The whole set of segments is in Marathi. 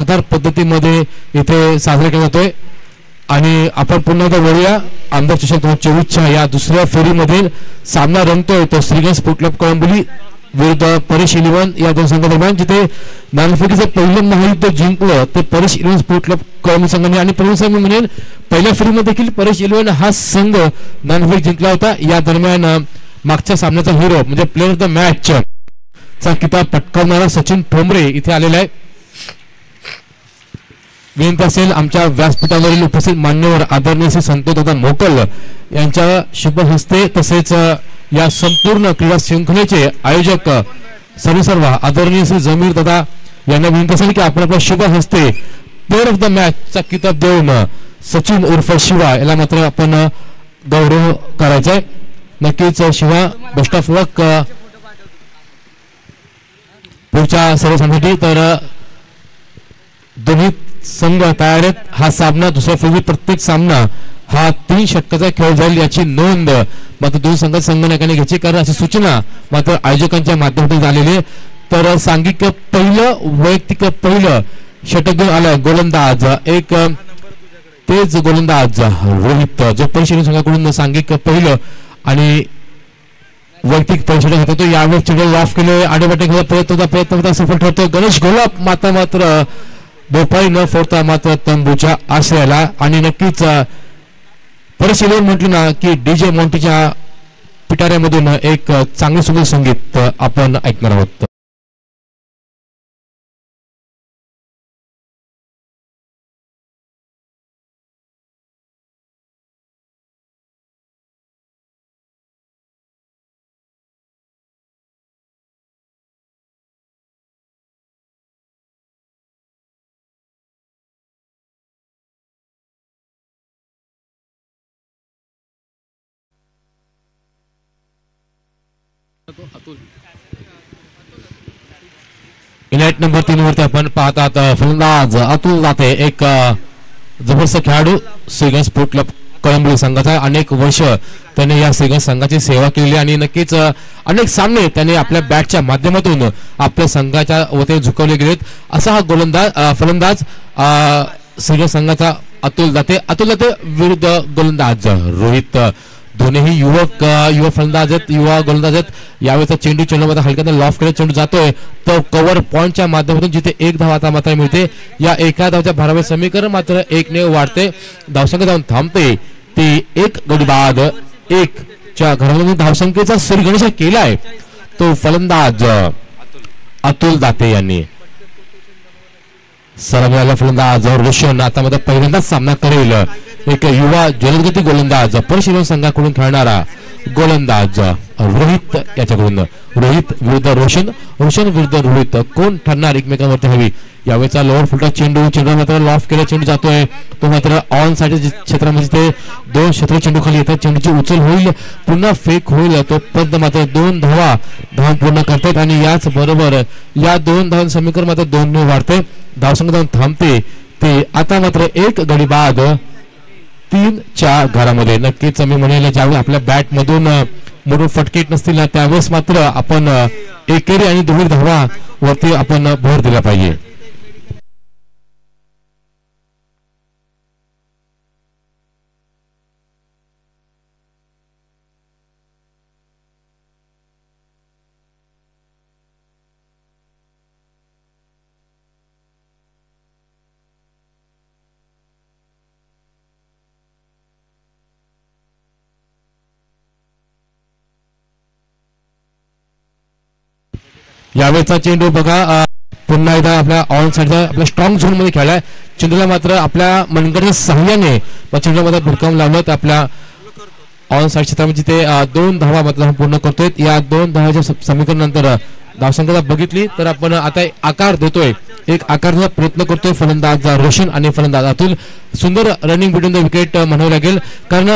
शानदार पद्धतीमध्ये इथे साजरा केला जातोय आणि आपण पुन्हा एकदा वळूया आमदार चषक 2024च्या या दुसऱ्या फेरीमधील सामना रंगतोय तो श्रीगणेश स्पोर्ट क्लब कळंबोली विरुद्ध परेश इलेव्हन या दोन संघादरम्यान जिथे नाणेफेकीचं पहिलं महायुद्ध जिंकलं ते Paresh eleven sport club Kalamboli संघाने आणि परिणाम मी म्हणेन पहिल्या फेरीमध्ये देखील परेश इलेव्हन हा संघ नाणेफेक जिंकला होता। या दरम्यान मागच्या सामन्याचा हिरो म्हणजे प्लेअर ऑफ द मॅच चा किताब पटकावणारा सचिन ठोंबरे इथे आलेला आहे। विनंती असेल आमच्या व्यासपीठावरील उपस्थित मान्यवर आदरणीय श्री संतोष दादा मोकल यांच्या शुभ हस्ते तसेच या संपूर्ण क्रीडा शृंखलेचे आयोजक सर्व आदरणीय श्री जमीर दादा यांना विनंती असेल की आपण आपल्या शुभ हस्ते प्लेअर ऑफ द मॅच चा किताब देऊन सचिन उर्फ शिवा याला मात्र आपण गौरव करायचा आहे। नक्कीच शिवा बेस्ट ऑफ लक पुढच्या सर्व संघासाठी। तर दोन्ही संघ तयार आहेत। हा सामना दुसऱ्या फेरीत प्रत्येक सामना हा 3 षटकाचा खेळ जाईल याची नोंद मात्र दोन संघात संघनायकाने घ्यायची कारण अशी सूचना मात्र आयोजकांच्या माध्यमातून झालेली। तर सांघिक पहिलं वैयक्तिक पहिलं षटक घेऊन आलाय गोलंदाज एक तेज गोलंदाज रोहित जो परिषद संघाकडून सांघिक पहिलं आणि वैयक्तिक परिषद होता तो यावेळी चेंडू ऑफ केले आडेबाटे प्रयत्न सफल ठरतो। गणेश गोलाप मात्र भोपाळी न फोडता मात्र तंबूच्या आश्रयाला आणि नक्कीच परिशीलन म्हटलं ना की डीजे मॉन्टीच्या पिटाऱ्यामधून एक चांगले सुंदर संगीत आपण ऐकणार आहोत। इनायत नंबर 3 वरती आपण पाहतात फलंदाज अतुल दाते एक जबरदस्त खेळाडू श्रीगणेश स्पोर्ट क्लब कळंबोली संघाचा अनेक वर्ष त्याने या श्रीगणेश संघाची सेवा केलेली आणि नक्कीच अनेक सामने त्याने आपल्या बॅटच्या माध्यमातून आपल्या संघाच्या वतीने झुकवले गेलेत। असा हा गोलंदाज फलंदाज श्रीगणेश संघाचा अतुल दाते विरुद्ध गोलंदाज रोहित दोन्ही युवा फलंदाज आहेत युवा गोलंदाज आहेत। यावेळेचा चेंडूमध्ये हलक्याने लॉफ केला चेंडू जातोय तो कव्हर पॉइंटच्या माध्यमातून जिथे एक धाव आता मात्र मिळते या एका धावच्या भारावर समीकरण मात्र 1 ने वाढते धावसंख्या जाऊन थांबते ती 1 गडी बाद 1 च्या घरामध्ये धावसंख्येचा श्रीगणेश केलाय तो फलंदाज अतुल दाते यांनी। सरमिळाला फलंदाज रोशन आता मध्ये पहिल्यांदाच सामना करेल एक युवा जलदगती गोलंदाज परिशीलन संघाकडून खेळणारा गोलंदाज रोहित याच्याकडून रोहित विरुद्ध रोशन विरुद्ध रोहित कोण ठरणार एकमेकांवरती हवी। यावेळेचा लोअर फुलटा चेंडू मात्र लॉफ केला चेंडू जातोय तो मात्र ऑन साइड क्षेत्रामध्ये ते 2 क्षेत्र चेंडू खाली येतात चेंडूची उचल होईल पुन्हा फेक होईल तो पर्यंत मात्र 2 धावा पूर्ण करतात आणि याच बरोबर या 2 धावांचे समीकरण मात्र 2 ने वाढते धावसंख्या जाऊन थांबते ते आता मात्र 1 गडी बाद 3 च्या घरामध्ये। नक्कीच मी म्हणेल ज्यावेळी आपल्या बॅट मधून मोठे फटके नसतील ना त्यावेळेस मात्र आपण एकेरी आणि दुहेरी धावा वरती आपण भर दिला पाहिजे। यावेळेचा चेंडू बघा पुन्हा एकदा आपल्या ऑन साइडच्या आपल्या स्ट्रॉंग झोन मध्ये खेळलाय चेंडूला मात्र आपल्या मनगटाच्या सहाय्याने चेंडूला मात्र भिडकावून लावलं तर आपल्या ऑन साइड क्षेत्रामध्ये ते 2 धावा मात्र पूर्ण करतोय। या 2 धावाच्या समीकरण नंतर धावसंख्या बघितली तर आपण आता आकार देतोय एक आकार देण्याचा प्रयत्न करतोय फलंदाज रोशन आणि फलंदाज अतुल सुंदर रनिंग बिटवीन द विकेट म्हणावं लागेल कारण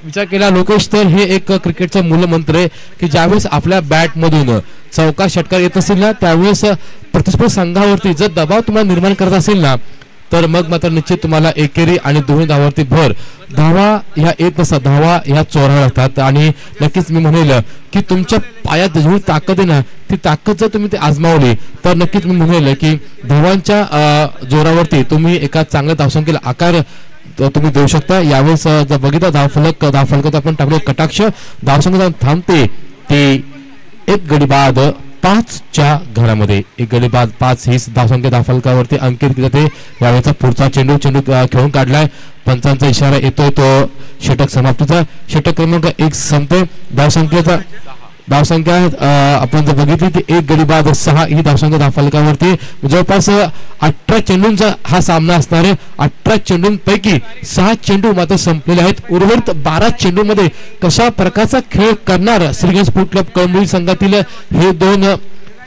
विचार केला लोकेश तर हे एक क्रिकेटचं मूलमंत्र आहे की ज्यावेळेस आपल्या बॅट मधून चौकार षटकार येत असेल ना त्यावेळेस प्रतिस्पर्धी संघावरती जर दबाव तुम्हाला निर्माण करत असेल ना तर मग मात्र निश्चित तुम्हाला एकेरी आणि दोन्ही धावावरती भर धावा ह्या येत नसतात, धावा ह्या चोराव्या लागतात. आणि नक्कीच मी म्हणेल की तुमच्या पायात जेवढी ताकद आहे ना ती ताकद जर तुम्ही ती आजमावली तर नक्कीच मी म्हणेल की धावांच्या जोरावरती तुम्ही एका चांगल्या धावसंख्येला आकार तुम्ही देऊ शकता. यावेळेस जर बघितलं धावफलकात आपण टाकले कटाक्ष धावसंख्या थांबते ते एक गडी बाद 5च्या घरामध्ये. एक गडी बाद 5 ही धावसंख्या धावफलकावरती अंकित केली जाते. यावेळेचा पुढचा चेंडू खेळून काढलाय, पंचांचा इशारा येतोय तो षटक समाप्तीचा. षटक क्रमांक 1 संपते. धावसंख्या आपण जर बघितली की एक गडी बाद 6 ही धावसंख्या धावफलकावरती. जवळपास 18 चेंडूंचा हा सामना असणार आहे. 18 चेंडूंपैकी 6 चेंडू मात्र संपलेले आहेत. उर्वरित 12 चेंडूमध्ये कशा प्रकारचा खेळ करणार श्रीगंज स्पोर्ट क्लब कळंबोली संघातील हे दोन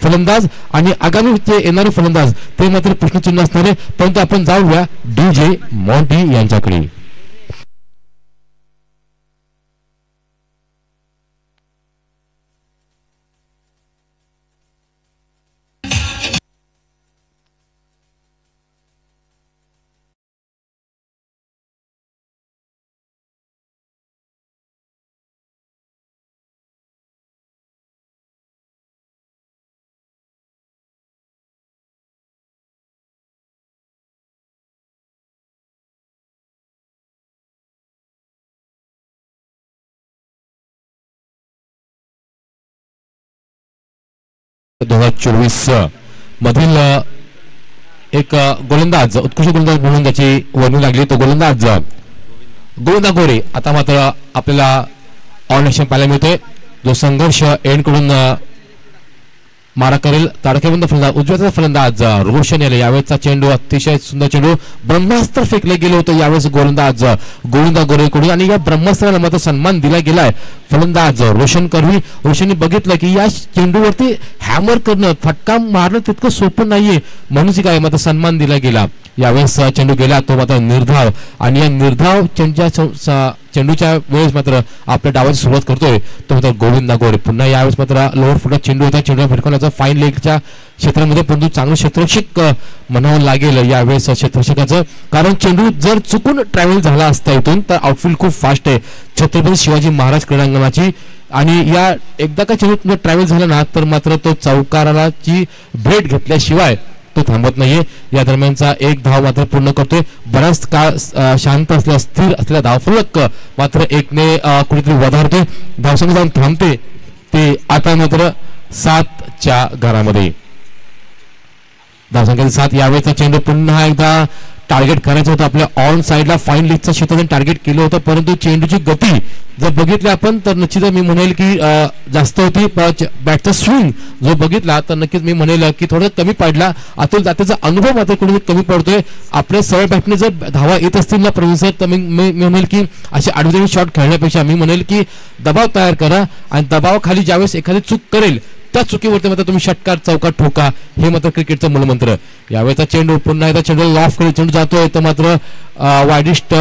फलंदाज आणि आगामी जे येणारे फलंदाज ते मात्र प्रश्नचिन्ह असणार आहे. परंतु आपण जाऊया DJ मॉन्टी यांच्याकडे. मधील एक गोलंदाज उत्कृष्ट गोलंदाज म्हणून त्याची वर्णी लागली. तो गोलंदाज गोविंदा गोरे आता मात्र आपल्याला ऑन ऍक्शन पाहायला मिळतोय. जो संघर्ष एंड कडून मारा करेल. ताडकेबंद फलंदाज उजव्याचा फलंदाज रोशन याला. यावेळेचा चेंडू अतिशय सुंदर चेंडू ब्रह्मास्त्र फेकले गेले होते यावेळेस गोलंदाज गोविंदा गोरेकडून आणि या ब्रह्मास्त्राला मात्र सन्मान दिला गेलाय फलंदाज रोशन करवी. रोशनने बघितलं की या चेंडूवरती हॅमर करणं फटका मारणं तितकं सोपं नाहीये म्हणून काय मात्र सन्मान दिला गेला. यावेळेस चेंडू गेला तो मात्र निर्धाव आणि या निर्धाव चेंडूच्या वेळेस मात्र आपल्या डावाची सुरुवात करतोय तो मात्र गोविंदा गोरे. पुन्हा यावेळेस मात्र लोअर फुटात चेंडू होता. चेंडू फिरकवण्याचा फाईन लेगच्या क्षेत्रामध्ये परंतु चांगलं क्षेत्ररक्षक म्हणावं लागेल यावेळेस क्षेत्ररक्षकाचं. कारण चेंडू जर चुकून ट्रॅव्हल झाला असता इथून तर आउटफील्ड खूप फास्ट आहे छत्रपती शिवाजी महाराज क्रीडांगणाची आणि या एकदा का चेंडू ट्रॅव्हल झाला ना तर मात्र तो चौकाराची भेट घेतल्याशिवाय तो थांबत नाहीये. या दरम्यानचा एक धाव मात्र पूर्ण करतोय. बराच काळ शांत असल्या स्थिर असलेला धावफलक मात्र एकने कुठेतरी वधारतोय. धावसंख्या जाऊन थांबते ते आता मात्र 7च्या घरामध्ये. धावसंख्या 7. यावेळेचा चेंडू पुन्हा एकदा टार्गेट करायचं होतं आपल्या ऑन साइडला फाईन लीगच्या क्षेत्रात टार्गेट केलं होतं परंतु चेंडूची गती जर बघितली आपण तर निश्चित मी म्हणेल की जास्त होती. बॅटचा स्विंग जो बघितला तर नक्कीच मी म्हणेल की थोडं कमी पडला. अतुल दातेचा अनुभव मात्र कुठे कमी पडतोय. आपल्या सरळ बॅटने जर धावा येत असतील ना प्रवीण सर तर मी म्हणेल की असे आडवे शॉट खेळण्यापेक्षा मी म्हणेल की दबाव तयार करा आणि दबावाखाली ज्यावेळेस एखादी चूक करेल त्या चुकीवरती मात्र तुम्ही षटकार चौकार ठोका हे मात्र क्रिकेटचं मूलमंत्र. यावेळेचा चेंडू पुन्हा एकदा चेंडू लॉफ कडे चेंडू जातोय तो मात्र वाईडिस्ट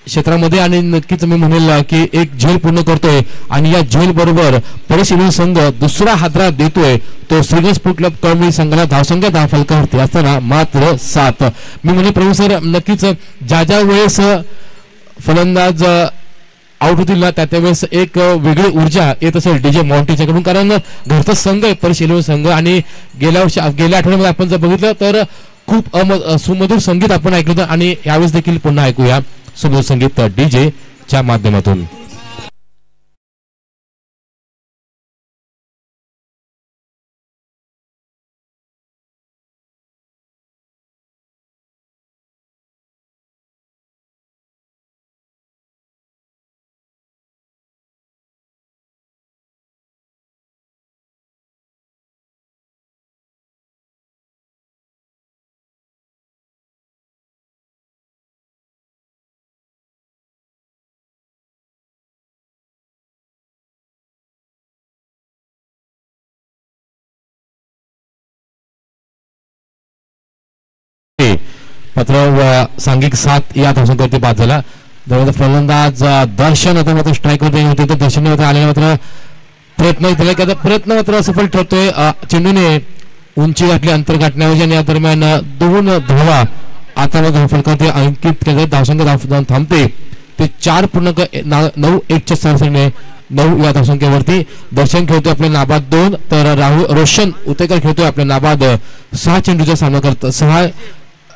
क्षेत्रामध्ये आणि नक्कीच मी म्हणेल की एक झेल पूर्ण करतोय आणि या झेल बरोबर परिशीलन संघ दुसरा हादरा देतोय तो श्रीगंज स्पोर्ट क्लब कळंबोली संघाला. धावसंख्या धावफलकावरती असताना मात्र 7. मी म्हणेल प्रवीण सर नक्कीच ज्या वेळेस फलंदाज आउट होतील ना त्यावेळेस एक वेगळी ऊर्जा येत असेल DJ मॉन्टीच्याकडून कारण घरचा संघ आहे परिशीलन संघ आणि गेल्या आठवड्यामध्ये आपण जर बघितलं तर खूप सुमधुर संगीत आपण ऐकलं होतं आणि यावेळेस देखील पुन्हा ऐकूया सुमधुर संगीत DJ च्या माध्यमातून. मात्र सांघिक 7 या धावसंख्येवरती बाद झाला. फलंदाज दर्शन आता मात्र स्ट्राईक वरती होते तर दर्शन आलेला मात्र प्रयत्न केला की प्रयत्न मात्र सफल ठरतोय. चेंडूने उंची गाठली अंतर गाठण्याऐवजी आणि या दरम्यान 2 धावा आता मग फलकावरती अंकित केले धावसंख्या जाऊन थांबते ते 4.9-1च्या सरासरीने 9 या धावसंख्येवरती. दर्शन खेळतोय आपल्या नाबाद 2 तर रोशन उतेकर खेळतोय आपल्या नाबाद 6 चेंडूचा सामना करत 6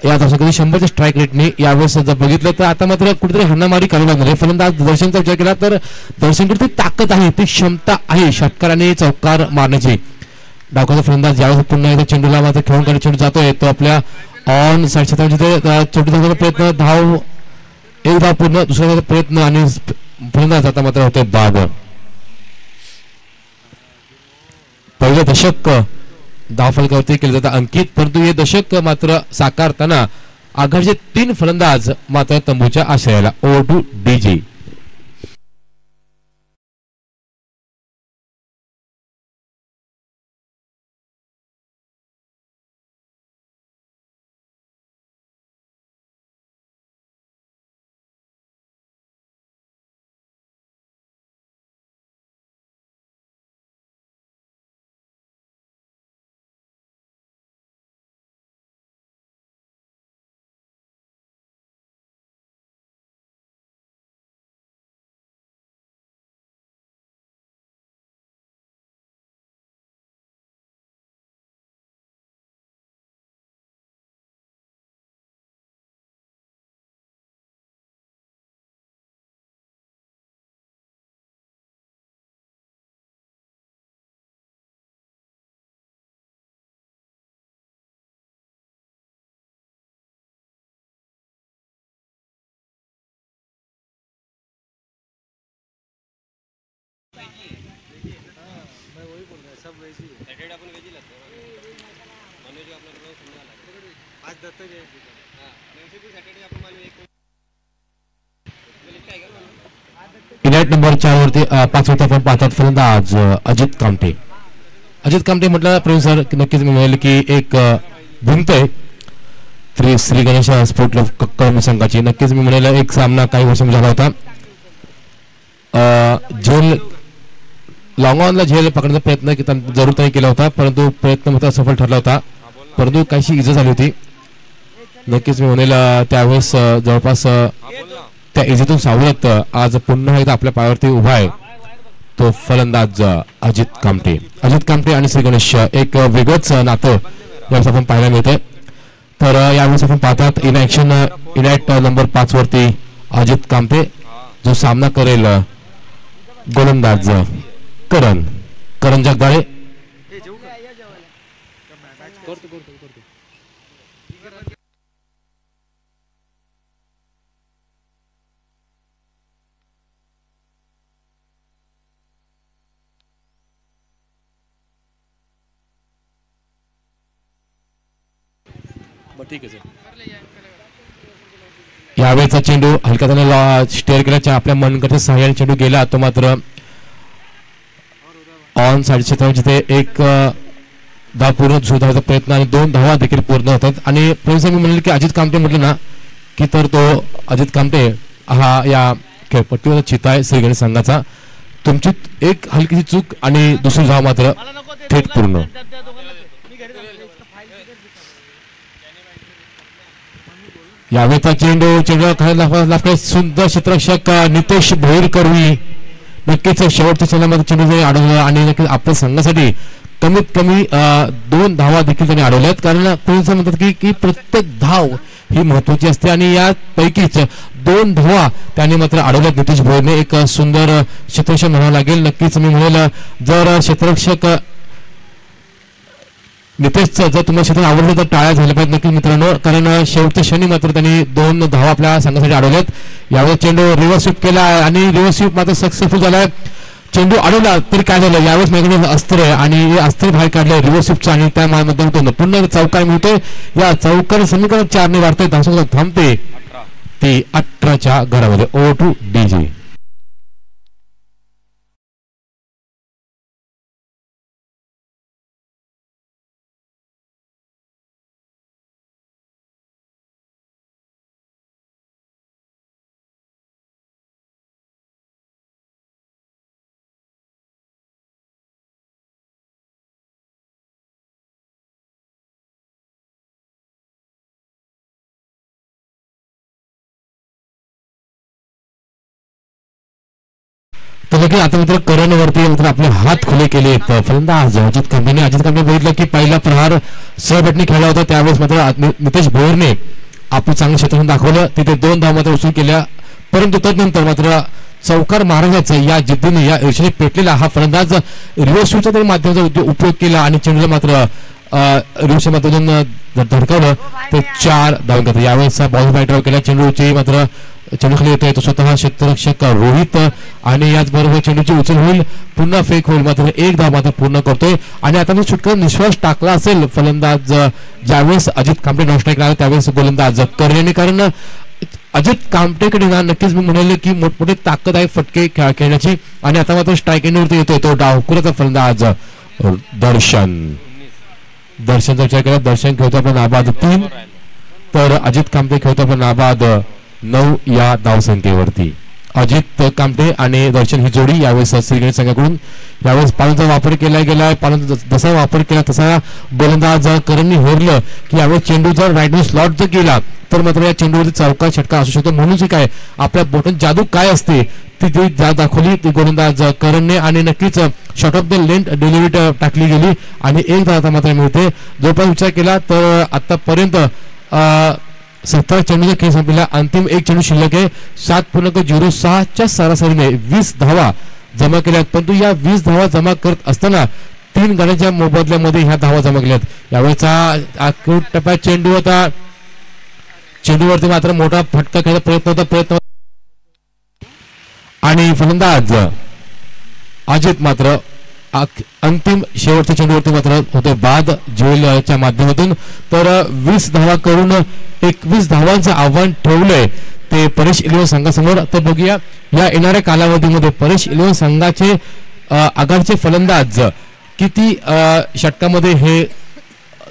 या धावसंख्येने 100च्या स्ट्राईक रेटने. यावेळेस जर बघितलं तर आता मात्र कुठेतरी हाणामारी करावी लागणार आहे. फलंदाज दर्शनचा विचार केला तर दर्शनकडे ती ताकद आहे, ती क्षमता आहे षटकार आणि चौकार मारण्याची. डावखाचा फलंदाज यावेळेस पुन्हा एकदा चेंडूला मात्र खेळून काढून चेंडू जातोय तो आपल्या ऑन साईड क्षेत्रामध्ये चेंडू धावण्याचा प्रयत्न, धाव एक धाव पूर्ण, दुसरा प्रयत्न आणि फलंदाज आता मात्र होते बाद. पहिलं दशक धाव फलकावरती केलं जातं अंकित, परंतु हे दशक मात्र साकारताना आघाडीचे 3 फलंदाज मात्र तंबूच्या आश्रयाला. Over two DJ. Inayat number 4 वरती 5 वरती आपण पाहतात फलंदाज अजित कामटे. अजित कामटे म्हटलं प्रोफेसर नक्कीच मी म्हणेल की एक भूमतय श्री गणेश स्पोर्ट क्लब कळंब संघाची. नक्कीच मी म्हणेल एक सामना काही वर्षांपूर्वी झाला होता. झेल लॉंग ऑनला झेल पकडण्याचा प्रयत्न जरूर त्यांनी केला होता, परंतु प्रयत्न मात्र सफल ठरला होता, परंतु काहीशी इजा झाली होती. नक्कीच मी म्हणेल त्यावेळेस जवळपास त्या इजेतून सावरत आज पुन्हा एकदा आपल्या पायावरती उभा आहे तो फलंदाज अजित कामटे. अजित कामटे आणि श्री गणेश एक वेगळंच नातं यावेळेस आपण पाहायला मिळतंय. तर यावेळेस आपण पाहतात इन ऍक्शन इनायत नंबर 5 वरती अजित कामटे जो सामना करेल गोलंदाज करण जगदाळे. यावेळेचा चेंडू हलका त्याने स्टेअर केला, आपल्या मनगटाच्या सहाय्याने चेंडू गेला, तो मात्र ऑन साईड क्षेत्रामध्ये जिथे एक धाव पूर्ण शोधायचा प्रयत्न आणि 2 धावा देखील पूर्ण होतात. आणि प्रोफेसर मी म्हणले की अजित कामटे म्हटलं ना की तर तो अजित कामटे हा या खेळपट्टीवर चिता आहे श्री गणेश संघाचा. तुमची एक हलकीची चूक आणि दुसरी धाव मात्र थेट पूर्ण. यावेळेचा चेंडू सुंदर क्षेत्ररक्षक नितेश भोईरकरवी नक्कीच शेवटच्या चेंडूमध्ये चेंडू अडवला आणि नक्कीच आपल्या संघासाठी कमीत कमी 2 धावा देखील त्यांनी अडवल्यात. कारण कोणी म्हणतात की प्रत्येक धाव ही महत्वाची असते आणि यापैकीच 2 धावा त्यांनी मात्र अडवल्यात नितेश भोईरने. एक सुंदर क्षेत्ररक्षक म्हणावं लागेल. नक्कीच मी म्हणेल जर क्षेत्ररक्षक नितेशचं जर तुम्हाला क्षेत्र आवडलं तर टाळ्या झाल्या पाहिजेत नक्की मित्रांनो, कारण शेवटच्या क्षणी मात्र त्यांनी 2 धावा आपल्या संघासाठी अडवल्यात. यावेळेस चेंडू रिव्हर्स स्वीप केला आणि रिव्हर्स स्वीप मात्र सक्सेसफुल झालाय. चेंडू अडवला तरी काय झालं, यावेळेस माझ्याकडे अस्त्र आहे आणि हे अस्त्र बाहेर काढलंय रिव्हर्स स्वीपचं आणि त्या माध्यमातून पुन्हा चौकार मिळतोय. या चौकार समीकरण 4 ने वाढतोय, धावसंख्या थांबते ती 18च्या घरामध्ये. Over two DJ. झालं की आता मात्र करणवरती मात्र आपले हात खुले केले आहेत फलंदाज अजित कांबळे बघितलं की पहिला प्रहार सहबेटने खेळला होता त्यावेळेस मात्र नितेश भोयरने आपलं चांगलं क्षेत्र दाखवलं तिथे 2 धावा मात्र वसूल केल्या परंतु तदनंतर मात्र चौकार महाराजाचं या जिद्दीने या ईर्षेने पेटलेला हा फलंदाज रिव्हर्स स्विचच्या तरी माध्यमाचा उपयोग केला आणि चेंडूला मात्र रिव्हर्सच्या माध्यमातून धडकावलं ते 4 धावांकरता यावेळेस बॉल बॅटर केला चेंडूची मात्र चेंडू येतोय तो स्वतः क्षेत्ररक्षक रोहित आणि याचबरोबर चेंडूची उचल होईल पुन्हा फेक होईल मात्र 1 धाव मात्र पूर्ण करतोय आणि आता मी सुटका निश्वास टाकला असेल फलंदाज ज्यावेळेस अजित कांबळे नॉन स्ट्राईक लागला त्यावेळेस गोलंदाज करणे कारण अजित कांबळेकडे ना नक्कीच मी म्हणेल की मोठमोठे ताकद आहे फटके खेळण्याची आणि आता मात्र स्ट्राईक एंडवरती येतोय तो डावखुराचा फलंदाज दर्शनचा विचार केला दर्शन खेळतो आपण नाबाद 3 तर अजित कांबळे खेळतो आपण नाबाद 9 या धावसंख्येवरती अजित कांबळे आणि दर्शन ही जोडी यावेळेस श्रीगणेश संघाकडून यावेळेस पालनचा वापर केला गेलाय पालन जसा वापर केला तसा गोलंदाज करणनी हेरलं की यावेळेस चेंडू जर राईट स्लॉट जर गेला तर मात्र या चेंडूवरती चौका षटका असू शकतो म्हणून काय आपल्या बोटन जादू काय असते ती दाखवली ती गोलंदाज करणने आणि नक्कीच short of the length delivery टाकली गेली आणि 1 धाव मात्र मिळते जवळपास विचार केला तर आतापर्यंत 17 चेंडूचा खेळ संपलेला अंतिम 1 चेंडू शिल्लक आहे 7.06 च्या सरासरीने 20 धावा जमा केल्यात परंतु या 20 धावा जमा करत असताना 3 गड्यांच्या मोबदल्यामध्ये ह्या धावा जमा केल्यात यावेळेचा टप्प्यात चेंडू होता चेंडूवरती मात्र मोठा फटका खेळायचा प्रयत्न आणि फलंदाज अजित मात्र अंतिम शेवटच्या चेंडूवरती मात्र होते बाद ज्वेलच्या माध्यमातून तर 20 धावा करून 21 धावांचं आव्हान ठेवलंय ते परेश इलेव्हन संघासमोर तर बघूया या येणाऱ्या कालावधीमध्ये परेश इलेव्हन संघाचे आघाडीचे फलंदाज किती षटकामध्ये हे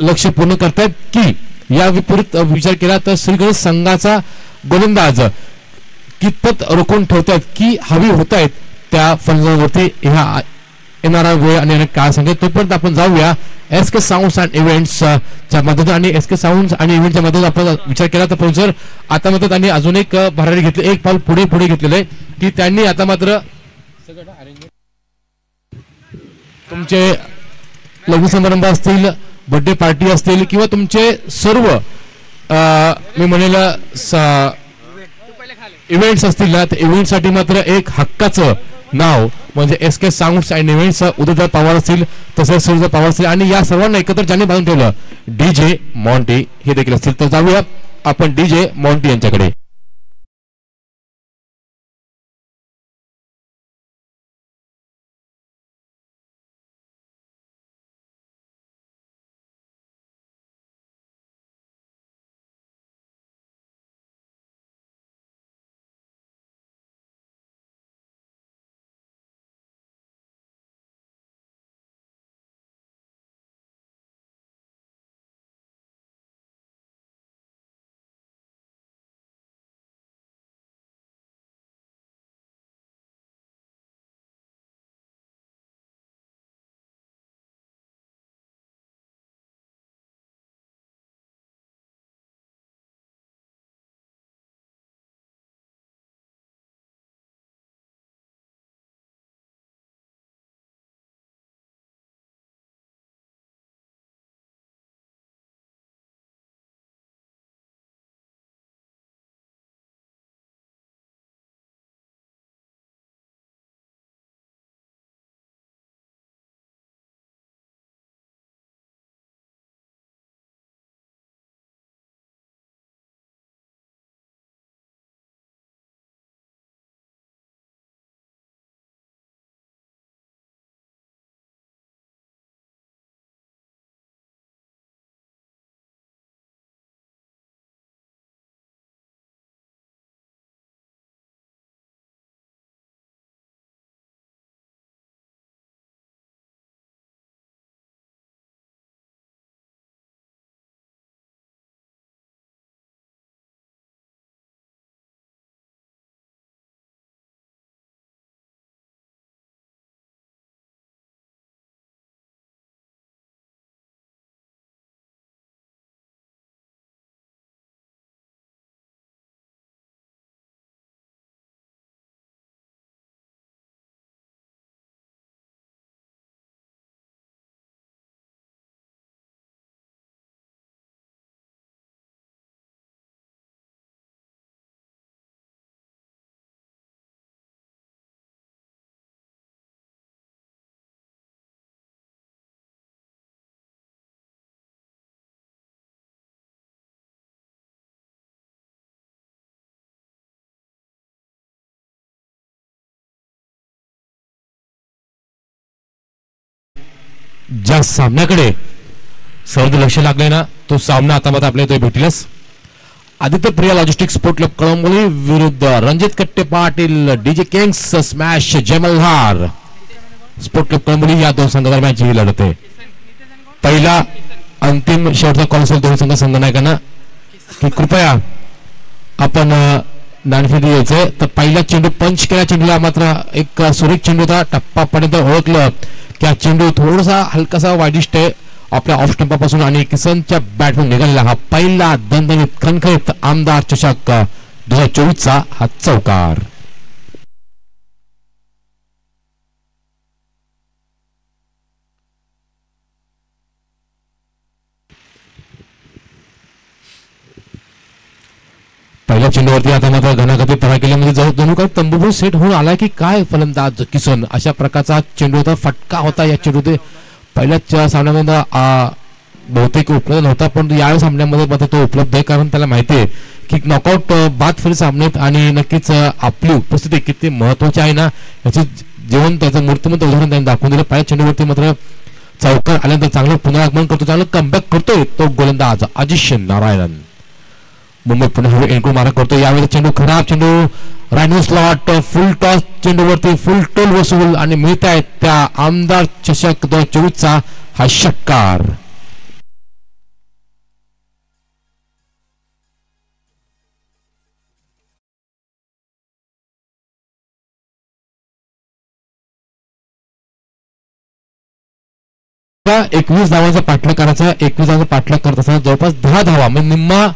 लक्ष पूर्ण करतायत की या विपरीत विचार केला तर श्रीगणेश संघाचा गोलंदाज कितपत रोखून ठेवतात की हवी होत आहेत त्या फलंदाजावरती ह्या येणारा वेळ आणि काळ सांगेल तोपर्यंत आपण जाऊया SK साऊंड्स अँड इव्हेंट्स च्या मदत आणि SK साऊंड्स आणि इव्हेंटच्या मदत आपण विचार केला तर प्रोफेसर आता मदत त्यांनी अजून एक भरारी घेतली एक पाऊल पुढे घेतलेलं आहे की त्यांनी आता मात्र तुमचे लग्न समारंभ असतील बर्थडे पार्टी असतील किंवा तुमचे सर्व मी म्हणेल इव्हेंट्स असतील ना तर इव्हेंटसाठी मात्र एक हक्काचं नाव म्हणजे SK साऊंड्स अँड इव्हेंट्स उदयदार पवार असतील तसेच सूर्यदार पवार असतील आणि या सर्वांना एकत्र ज्यांनी बांधून ठेवलं DJ मॉन्टी हे देखील असतील तर जाऊया आपण DJ मॉन्टी यांच्याकडे ज्या सामन्याकडे सर्व लक्ष लागले ना तो सामना आता मात्र आपल्याला तो भेटीलच. Aditya Priya logistic sport club Kalamboli विरुद्ध Ranjit Katte Patil DJ kings smash Jaymalhar sport club Kalamboli या दोन संघादरम्यानची ही लढत आहे. पहिला अंतिम शेवटचा कॉल असेल दोन्ही संघनायकांना की कृपया आपण नाणेफेक द्यायचंय. तर पहिला चेंडू पंच केला चेंडूला मात्र एक सुरेख चेंडू होता. टप्पापर्यंत ओळखलं की हा चेंडू थोडासा हलकासा वाईडिस्ट आहे आपल्या ऑफ स्टंपापासून आणि किसनच्या बॅटमधून निघालेला हा पहिला दणदणीत खणखणीत आमदार चषक 2024चा हा चौकार. पहिल्या चेंडूवरती आता मात्र घनाघाती परा केल्यामध्ये जणू काय तंबू सेट होऊन आला की काय फलंदाज किसन अशा प्रकारचा चेंडू होता. फटका होता या चेंडू पहिल्याच सामन्यामध्ये बहुतेक उपलब्ध नव्हता पण या सामन्यामध्ये मात्र तो उपलब्ध आहे कारण त्याला माहिती आहे की नॉकआउट बाद फेरी सामन्यात आणि नक्कीच आपली उपस्थिती किती महत्वाची आहे ना याचे जेवण त्याचं मूर्तिमंत उदाहरण त्यांनी दाखवून दिलं. पहिल्या चेंडूवरती मात्र चौकार आल्यानंतर चांगलं पुनरागमन करतो चांगलं कमबॅक करतोय तो गोलंदाज अजिश नारायणन. मुंबई पुन्हा हवे एंट्रो मारा करतो. यावेळी चेंडू खराब चेंडू रायनो स्लॉट फुल टॉस चेंडूवरती फुल टोल वसूल आणि मिळत आहेत त्या आमदार चषक 2024चा हा षटकार. का 21 धावांचा पाठलाग करायचा. 21 धावांचा पाठलाग करत असताना जवळपास 10 धावा म्हणजे निम्मा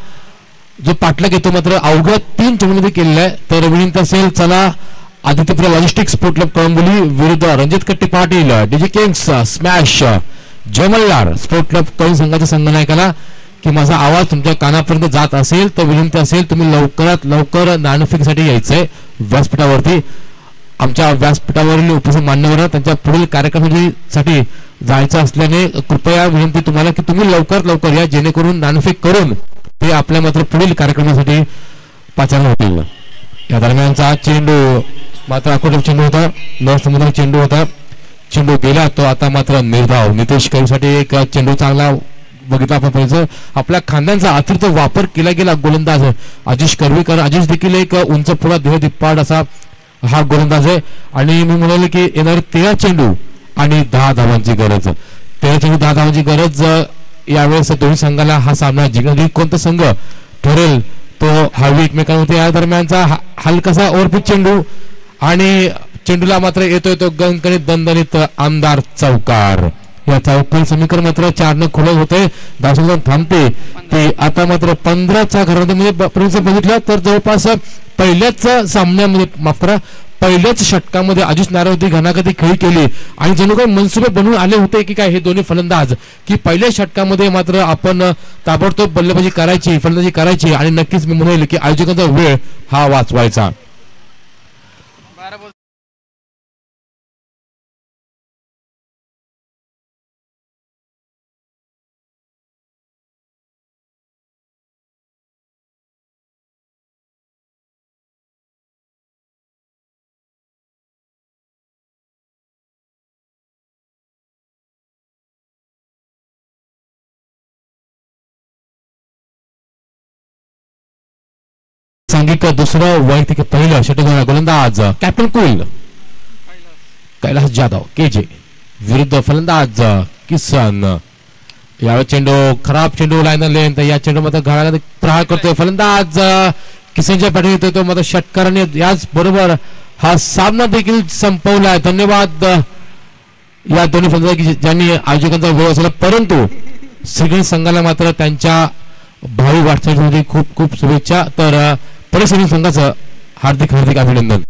जो पाठलाग येतो मात्र अवघ्या 3 चेंडूमध्ये केलेला आहे. तर विनंती असेल चला Aditya Priya logistic sport club Kalamboli विरुद्ध Ranjit Katte Patil DJ kings smash Jaymalhar sport club कळंब संघाच्या संघनायकाला की माझा आवाज तुमच्या कानापर्यंत जात असेल तर विनंती असेल तुम्ही लवकरात लवकर नाणेफेकीसाठी यायचंय व्यासपीठावरती. आमच्या व्यासपीठावरील उपस्थित मान्यवर त्यांच्या पुढील कार्यक्रमासाठी जायचं असल्याने कृपया विनंती तुम्हाला की तुम्ही लवकरात लवकर या जेणेकरून नाणेफेक करून ते आपल्या मात्र पुढील कार्यक्रमासाठी पाचारण होतील. या दरम्यानचा चेंडू मात्र आखोटा चेंडू होता न समुद्र चेंडू होता. चेंडू गेला तो आता मात्र निर्धाव नितेश कैरीसाठी एक चेंडू चांगला बघितला आपण पाहिजे. आपल्या खांद्यांचा अतिरिक्त वापर केला गेला गोलंदाज अजिश करवीकर. अजिश देखील एक उंच पुढा देहदिप्पाड असा हा गोलंदाज आहे आणि मी म्हणाले की येणारे 13 चेंडू आणि 10 धावांची गरज. 13 चेंडू 10 धावांची गरज. यावेळेस दोन्ही संघाला हा सामना जिंकण्यासाठी कोणता संघ ठरेल तो हवी एकमेकांमध्ये. या दरम्यानचा हलकासा ओव्हरपिच चेंडू आणि चेंडूला मात्र येतोय तो गणकणित दणदणीत आमदार चौकार. या चौकार समीकरण मात्र 4 खुलं होते. धावसंख्या थांबते ते आता मात्र 15च्या घरामध्ये म्हणजे बघितलं तर जवळपास पहिल्याच सामन्यामध्ये माफ करा पहिल्याच षटकामध्ये अजिश नारायणवरती घणाघाती खेळी केली आणि जणू काही मनसुबे बनवून आले होते की काय हे दोन्ही फलंदाज की पहिल्या षटकामध्ये मात्र आपण ताबडतोब बल्लेबाजी करायची फलंदाजी करायची आणि नक्कीच मी म्हणेल की आयोजकांचा वेळ हा वाचवायचा. सांघिक दुसरं वैयक्तिक पहिलं षटकार गोलंदाज कॅप्टन कुल कैलास जाधव केजे विरुद्ध फलंदाज किसन. यावेळी चेंडू खराब चेंडू लाईन लेन या चेंडू मध्ये घाला प्रहार करतोय फलंदाज किसनच्या पाठी येतोय तो मात्र षटकाराने याच बरोबर हा सामना देखील संपवलाय. धन्यवाद या दोन्ही फलंदाज ज्यांनी आयोजकांचा वेळ असला परंतु सगळ्या संघाला मात्र त्यांच्या भावी वाटचालीसाठी खूप खूप शुभेच्छा. तर परिसर संघाचं हार्दिक हार्दिक अभिनंदन.